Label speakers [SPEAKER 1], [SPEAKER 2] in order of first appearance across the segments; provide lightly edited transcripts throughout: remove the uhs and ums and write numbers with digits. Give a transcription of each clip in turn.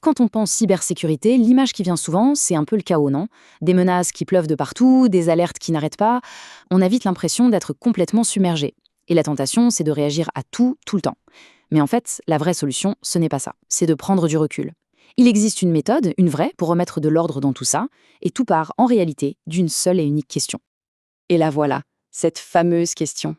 [SPEAKER 1] quand on pense cybersécurité, l'image qui vient souvent, c'est un peu le chaos, non? Des menaces qui pleuvent de partout, des alertes qui n'arrêtent pas. On a vite l'impression d'être complètement submergé. Et la tentation, c'est de réagir à tout, tout le temps. Mais en fait, la vraie solution, ce n'est pas ça. C'est de prendre du recul. Il existe une méthode, une vraie, pour remettre de l'ordre dans tout ça, et tout part, en réalité, d'une seule et unique question. Et la voilà, cette fameuse question.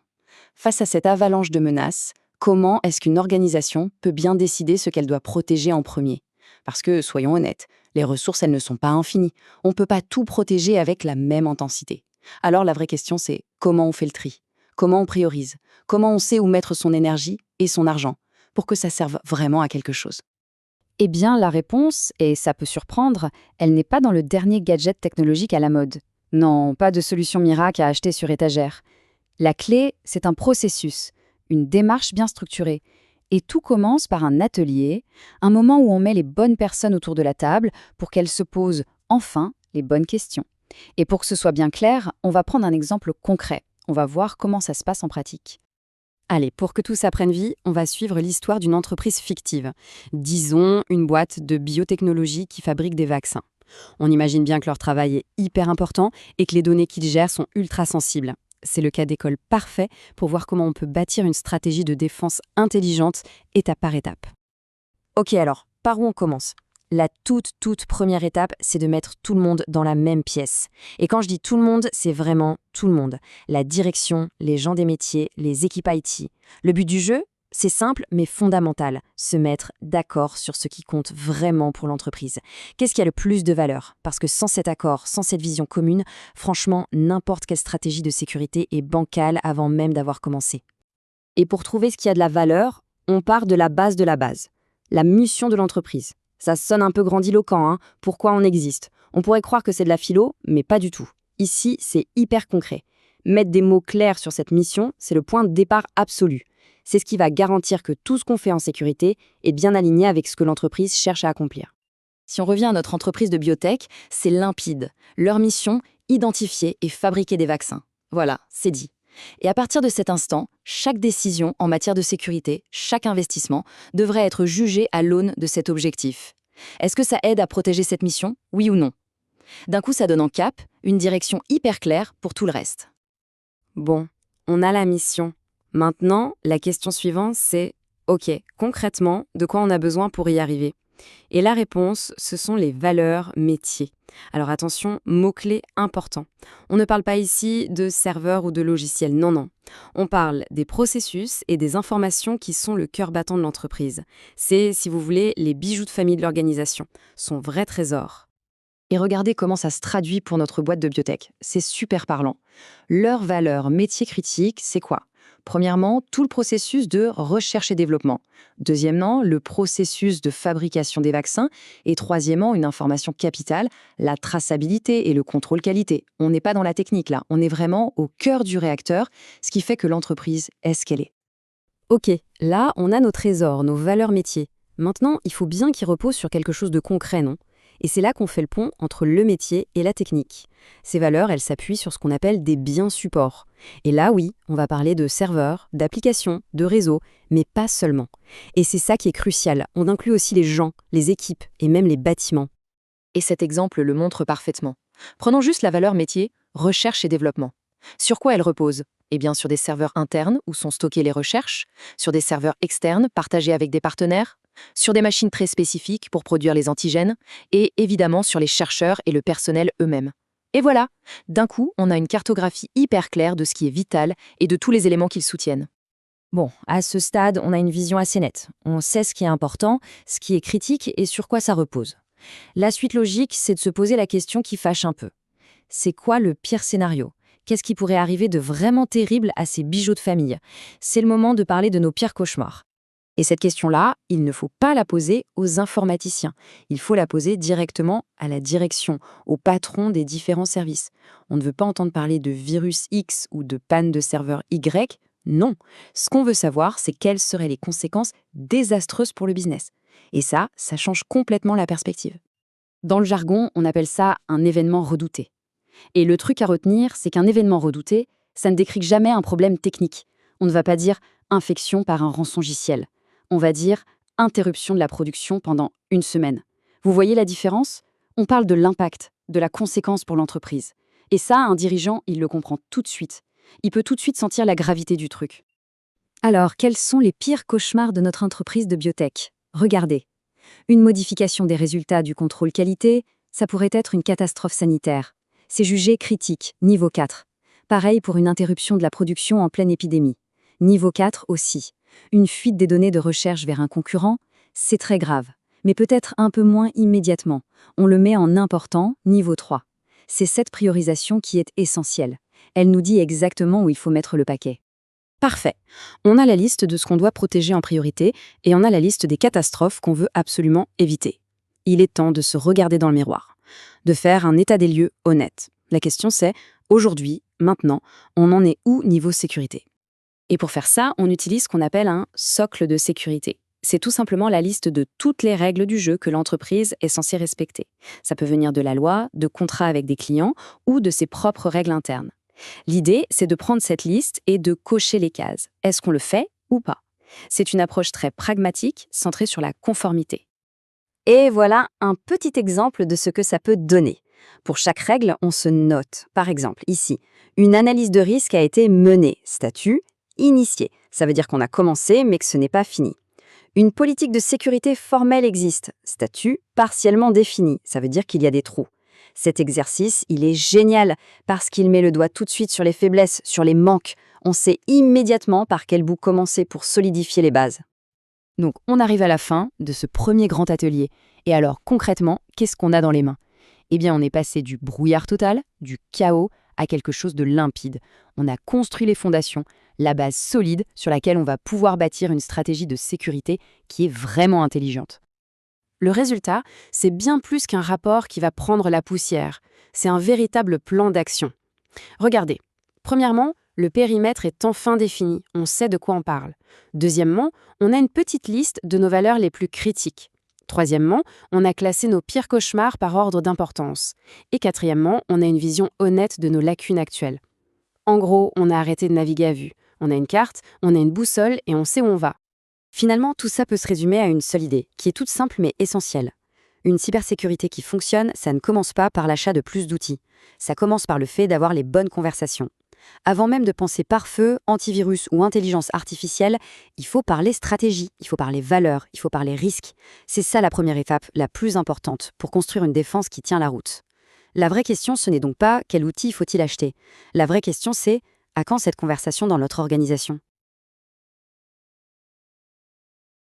[SPEAKER 1] Face à cette avalanche de menaces, comment est-ce qu'une organisation peut bien décider ce qu'elle doit protéger en premier? Parce que, soyons honnêtes, les ressources, elles ne sont pas infinies. On ne peut pas tout protéger avec la même intensité. Alors la vraie question, c'est comment on fait le tri? Comment on priorise? Comment on sait où mettre son énergie et son argent pour que ça serve vraiment à quelque chose?
[SPEAKER 2] Eh bien, la réponse, et ça peut surprendre, elle n'est pas dans le dernier gadget technologique à la mode. Non, pas de solution miracle à acheter sur étagère. La clé, c'est un processus, une démarche bien structurée. Et tout commence par un atelier, un moment où on met les bonnes personnes autour de la table pour qu'elles se posent enfin les bonnes questions. Et pour que ce soit bien clair, on va prendre un exemple concret. On va voir comment ça se passe en pratique.
[SPEAKER 3] Allez, pour que tout ça prenne vie, on va suivre l'histoire d'une entreprise fictive. Disons, une boîte de biotechnologie qui fabrique des vaccins. On imagine bien que leur travail est hyper important et que les données qu'ils gèrent sont ultra sensibles. C'est le cas d'école parfait pour voir comment on peut bâtir une stratégie de défense intelligente, étape par étape. Ok alors, par où on commence? La toute première étape, c'est de mettre tout le monde dans la même pièce. Et quand je dis tout le monde, c'est vraiment tout le monde. La direction, les gens des métiers, les équipes IT. Le but du jeu, c'est simple mais fondamental, se mettre d'accord sur ce qui compte vraiment pour l'entreprise. Qu'est-ce qui a le plus de valeur? Parce que sans cet accord, sans cette vision commune, franchement, n'importe quelle stratégie de sécurité est bancale avant même d'avoir commencé. Et pour trouver ce qui a de la valeur, on part de la base, la mission de l'entreprise. Ça sonne un peu grandiloquent, hein? Pourquoi on existe? On pourrait croire que c'est de la philo, mais pas du tout. Ici, c'est hyper concret. Mettre des mots clairs sur cette mission, c'est le point de départ absolu. C'est ce qui va garantir que tout ce qu'on fait en sécurité est bien aligné avec ce que l'entreprise cherche à accomplir.
[SPEAKER 1] Si on revient à notre entreprise de biotech, c'est limpide. Leur mission, identifier et fabriquer des vaccins. Voilà, c'est dit. Et à partir de cet instant, chaque décision en matière de sécurité, chaque investissement, devrait être jugé à l'aune de cet objectif. Est-ce que ça aide à protéger cette mission? Oui ou non? D'un coup, ça donne en cap une direction hyper claire pour tout le reste.
[SPEAKER 3] Bon, on a la mission. Maintenant, la question suivante, c'est ok, concrètement, de quoi on a besoin pour y arriver? Et la réponse, ce sont les valeurs métiers. Alors attention, mots-clés importants. On ne parle pas ici de serveurs ou de logiciels, non. On parle des processus et des informations qui sont le cœur battant de l'entreprise. C'est, si vous voulez, les bijoux de famille de l'organisation, son vrai trésor.
[SPEAKER 1] Et regardez comment ça se traduit pour notre boîte de biotech. C'est super parlant. Leur valeur métier critique, c'est quoi? Premièrement, tout le processus de recherche et développement. Deuxièmement, le processus de fabrication des vaccins. Et troisièmement, une information capitale, la traçabilité et le contrôle qualité. On n'est pas dans la technique là, on est vraiment au cœur du réacteur, ce qui fait que l'entreprise est ce qu'elle est.
[SPEAKER 3] Ok, là, on a nos trésors, nos valeurs métiers. Maintenant, il faut bien qu'ils reposent sur quelque chose de concret, non? Et c'est là qu'on fait le pont entre le métier et la technique. Ces valeurs, elles s'appuient sur ce qu'on appelle des biens supports. Et là, oui, on va parler de serveurs, d'applications, de réseaux, mais pas seulement. Et c'est ça qui est crucial. On inclut aussi les gens, les équipes et même les bâtiments.
[SPEAKER 1] Et cet exemple le montre parfaitement. Prenons juste la valeur métier, recherche et développement. Sur quoi elle repose? Eh bien, sur des serveurs internes où sont stockées les recherches, sur des serveurs externes partagés avec des partenaires, sur des machines très spécifiques pour produire les antigènes, et évidemment sur les chercheurs et le personnel eux-mêmes. Et voilà, d'un coup, on a une cartographie hyper claire de ce qui est vital et de tous les éléments qu'ils soutiennent.
[SPEAKER 2] Bon, à ce stade, on a une vision assez nette. On sait ce qui est important, ce qui est critique et sur quoi ça repose. La suite logique, c'est de se poser la question qui fâche un peu. C'est quoi le pire scénario? Qu'est-ce qui pourrait arriver de vraiment terrible à ces bijoux de famille? C'est le moment de parler de nos pires cauchemars. Et cette question-là, il ne faut pas la poser aux informaticiens. Il faut la poser directement à la direction, au patron des différents services. On ne veut pas entendre parler de virus X ou de panne de serveur Y. Non. Ce qu'on veut savoir, c'est quelles seraient les conséquences désastreuses pour le business. Et ça change complètement la perspective. Dans le jargon, on appelle ça un événement redouté. Et le truc à retenir, c'est qu'un événement redouté, ça ne décrit jamais un problème technique. On ne va pas dire infection par un rançongiciel. On va dire interruption de la production pendant une semaine.
[SPEAKER 3] Vous voyez la différence? On parle de l'impact, de la conséquence pour l'entreprise. Et ça, un dirigeant, il le comprend tout de suite. Il peut tout de suite sentir la gravité du truc.
[SPEAKER 2] Alors, quels sont les pires cauchemars de notre entreprise de biotech? Regardez. Une modification des résultats du contrôle qualité, ça pourrait être une catastrophe sanitaire. C'est jugé critique, niveau 4. Pareil pour une interruption de la production en pleine épidémie. Niveau 4 aussi. Une fuite des données de recherche vers un concurrent, c'est très grave. Mais peut-être un peu moins immédiatement. On le met en important, niveau 3. C'est cette priorisation qui est essentielle. Elle nous dit exactement où il faut mettre le paquet.
[SPEAKER 3] Parfait. On a la liste de ce qu'on doit protéger en priorité et on a la liste des catastrophes qu'on veut absolument éviter. Il est temps de se regarder dans le miroir, de faire un état des lieux honnête. La question c'est, aujourd'hui, maintenant, on en est où niveau sécurité? Et pour faire ça, on utilise ce qu'on appelle un socle de sécurité. C'est tout simplement la liste de toutes les règles du jeu que l'entreprise est censée respecter. Ça peut venir de la loi, de contrats avec des clients ou de ses propres règles internes. L'idée, c'est de prendre cette liste et de cocher les cases. Est-ce qu'on le fait ou pas? C'est une approche très pragmatique, centrée sur la conformité. Et voilà un petit exemple de ce que ça peut donner. Pour chaque règle, on se note. Par exemple, ici, une analyse de risque a été menée. Statut initié. Ça veut dire qu'on a commencé, mais que ce n'est pas fini. Une politique de sécurité formelle existe. Statut partiellement défini. Ça veut dire qu'il y a des trous. Cet exercice, il est génial parce qu'il met le doigt tout de suite sur les faiblesses, sur les manques. On sait immédiatement par quel bout commencer pour solidifier les bases. Donc, on arrive à la fin de ce premier grand atelier. Et alors, concrètement, qu'est-ce qu'on a dans les mains? Eh bien, on est passé du brouillard total, du chaos, à quelque chose de limpide. On a construit les fondations, la base solide sur laquelle on va pouvoir bâtir une stratégie de sécurité qui est vraiment intelligente. Le résultat, c'est bien plus qu'un rapport qui va prendre la poussière. C'est un véritable plan d'action. Regardez, premièrement, le périmètre est enfin défini, on sait de quoi on parle. Deuxièmement, on a une petite liste de nos valeurs les plus critiques. Troisièmement, on a classé nos pires cauchemars par ordre d'importance. Et quatrièmement, on a une vision honnête de nos lacunes actuelles. En gros, on a arrêté de naviguer à vue. On a une carte, on a une boussole et on sait où on va. Finalement, tout ça peut se résumer à une seule idée, qui est toute simple mais essentielle. Une cybersécurité qui fonctionne, ça ne commence pas par l'achat de plus d'outils. Ça commence par le fait d'avoir les bonnes conversations. Avant même de penser pare-feu, antivirus ou intelligence artificielle, il faut parler stratégie, il faut parler valeurs, il faut parler risques. C'est ça la première étape, la plus importante, pour construire une défense qui tient la route. La vraie question, ce n'est donc pas quel outil faut-il acheter. La vraie question, c'est à quand cette conversation dans notre organisation ?